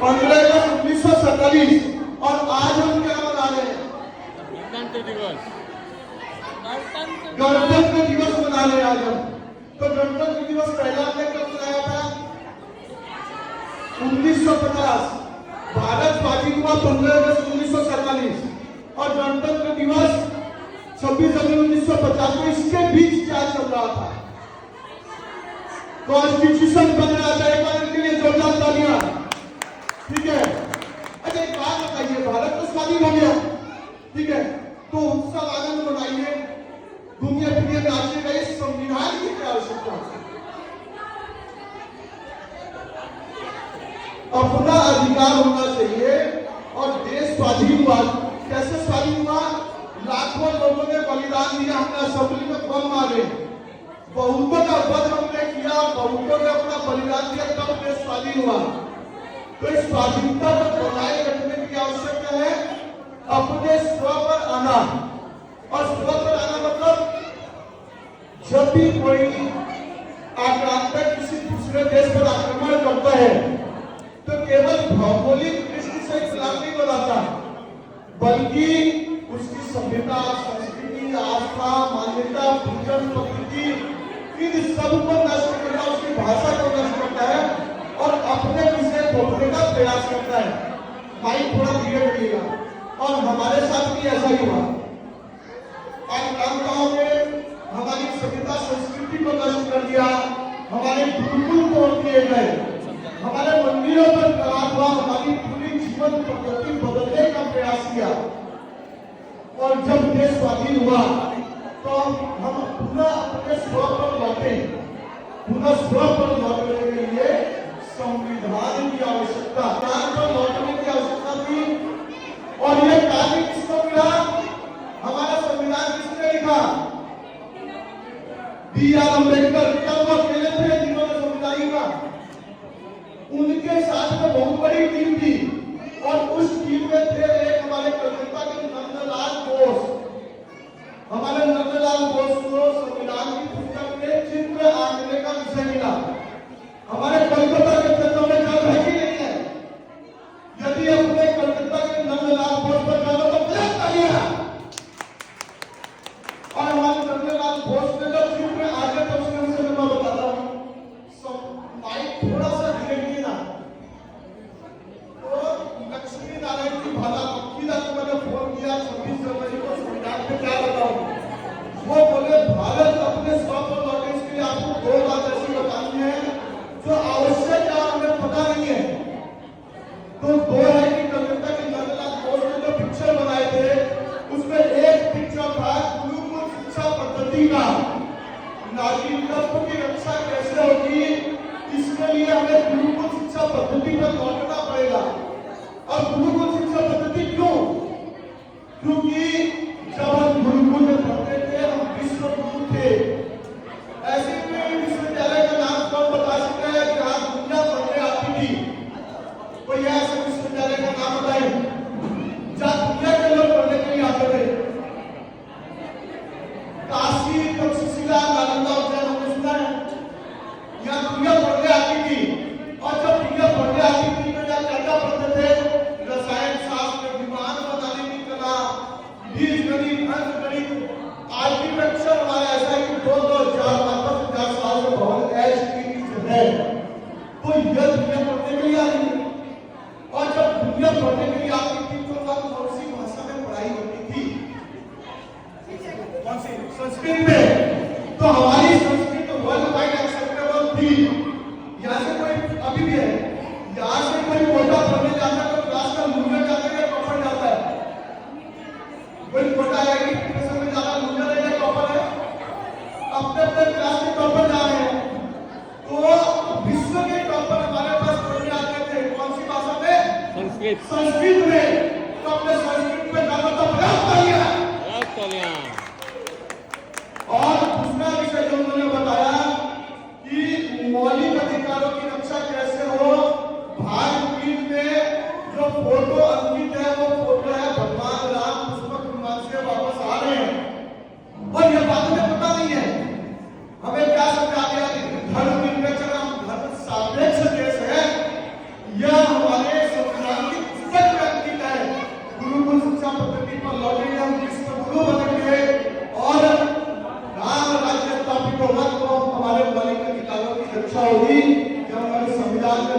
15 अगस्त 1947 और आज हम क्या मना रहे हैं? गणतंत्र दिवस मना रहे हैं आज हम। तो गणतंत्र दिवस पहला हमने कब मनाया था? 1950। भारत स्वाधीन हुआ 15 अगस्त 1947 और गणतंत्र दिवस 26 जनवरी 1950। तो इसके बीच क्या चल रहा था? कॉन्स्टिट्यूशन बन रहा था। एक बार इनके लिए जोरदार तालियां। ठीक है। अच्छा एक बात बताइए, भारत तो स्वाधीन हो गया, ठीक है, तो उत्सव आनंद मनाइए, घूमिए फिरिए, नाचिएगा, इस संविधान की क्या आवश्यकता है? अपना अधिकार होना चाहिए। और देश स्वाधीन हुआ, कैसे स्वाधीन हुआ? लाखों लोगों ने बलिदान दिया, हमने असेंबली में बम मारे, बहुतों का वध हमने किया, बहुतों ने अपना बलिदान दिया, तब देश स्वाधीन हुआ। तो इस स्वाधीनता को बनाए रखने की आवश्यकता है अपने स्व पर आना। और स्व पर आना मतलब जब भी कोई आक्रामक किसी दूसरे देश पर आक्रमण करता है तो केवल भौगोलिक दृष्टि से इस्लाम नहीं बनाता, बल्कि उसकी सभ्यता, संस्कृति, आस्था, मान्यता, पूजन, प्रकृति, इन सबको नष्ट करना, उसकी भाषा को नष्ट करता है और अपने विषय थोपने का प्रयास करता है। माइक थोड़ा धीरे करिएगा। और हमारे साथ भी ऐसा ही हुआ। आज गांव में हमारी सभ्यता संस्कृति को नष्ट कर दिया, हमारे गुरुकुल तोड़ दिए गए, हमारे मंदिरों पर कलाम हुआ, हमारी पूरी जीवन पद्धति बदलने का प्रयास किया। और जब देश स्वाधीन हुआ तो हम पुनः अपने स्व पर लौटे। पुनः स्व पर लौटने के लिए संविधान की आवश्यकता, ज्ञान पर लौटने की आवश्यकता थी। और ये कार्य किसको मिला? हमारा संविधान किसने लिखा? B.R. अम्बेडकर। क्या वो अकेले थे जिन्होंने संविधान लिखा? उनके साथ में बहुत बड़ी टीम थी और उस टीम में थे एक हमारे कलकत्ता के नंदलाल बोस। हमारे नंदलाल बोस को संविधान की पुस्तक में चित्र आंकने का विषय मिला। हमारे कलकत्ता के चित्रों में गर्व है कि नहीं है? यदि अपने कलकत्ता के नंदलाल बोस पर गर्व तो क्या करिए? और हमारे नंदलाल बोस ने जब चित्र आगे तो उसने मुझे मैं बताता हूँ, माइक थोड़ा सा धीरे कीजिए ना। तो लक्ष्मी नारायण जी भाला वकीला को मैंने फोन किया 26 जनवरी को संविधान में क्या बताऊं? वो बोले भारत अपने स्व पर लौटे, इसके लिए आपको 2 बात ऐसी बतानी है जो आवश्यक है और हमें पता नहीं है। तो 2 है कि कलकत्ता के नंदलाल बोस ने जो पिक्चर बनाए थे उसमें एक पिक्चर था गुरुकुल शिक्षा पद्धति का। नागरिकत्व की रक्षा कैसे होगी, इसके लिए हमें गुरुकुल शिक्षा पद्धति पर लौटना पड़ेगा। और गुरुकुल शिक्षा पद्धति क्यों? क्योंकि जब हम गुरुकुल में पढ़ते थे हम विश्व गुरु थे। ऐसे कोई विश्वविद्यालय का नाम कौन बता सकता है कि आज दुनिया पढ़ने आती थी? कोई ऐसा विश्वविद्यालय का नाम बताए जहां दुनिया के लोग पढ़ने के लिए आते थे? काशी, तक्षशिला, नालंदा, उज्जैन हमने सुना है। यहाँ दुनिया पढ़ने आती थी। और जब दुनिया पढ़ने आती थी तो यहाँ क्या पढ़ते थे? रसायन शास्त्र, विमान बनाने की कला, बीज गणित, अंक गणित, आर्किटेक्चर। हमारा ऐसा है कि 2-4 साल से बहुत HP की जगह। तो यह दुनिया पढ़ने के लिए आती थी। और जब दुनिया पढ़ने के लिए आती थी तो कौन सी भाषा में पढ़ाई होती थी? कौन सी? संस्कृत में। तो हमारी संस्कृत वर्ल्ड वाइड एक्सेप्टेबल थी। यहाँ से कोई अभी भी है, यहाँ से कोई कोटा पढ़ने जाता है तो क्लास का लूजर जाता है, टॉपर जाता है। कोई कोटा है कि प्रोफेसर में जाता लूजर है या टॉपर है? अपने अपने क्लास के टॉपर जा रहे हैं। तो विश्व के टॉपर हमारे पास पढ़ने आते थे कौन सी भाषा में? संस्कृत में। तो अपने संस्कृत में जाना तो प्रयास करिए। और दूसरा विषय जो उन्होंने बताया कि मौलिक अधिकारों की रक्षा कैसे हो। भाग 3 में जो फोटो अंकित है वो फोटो है भगवान राम पुष्पक विमान से वापस आ रहे हैं। और यह बात हमें पता नहीं है। हमें क्या समझा दिया कि धर्मनिरपेक्ष, हम धर्म सापेक्ष देश है। यह हमारे चौधरी जब हमारे संविधान का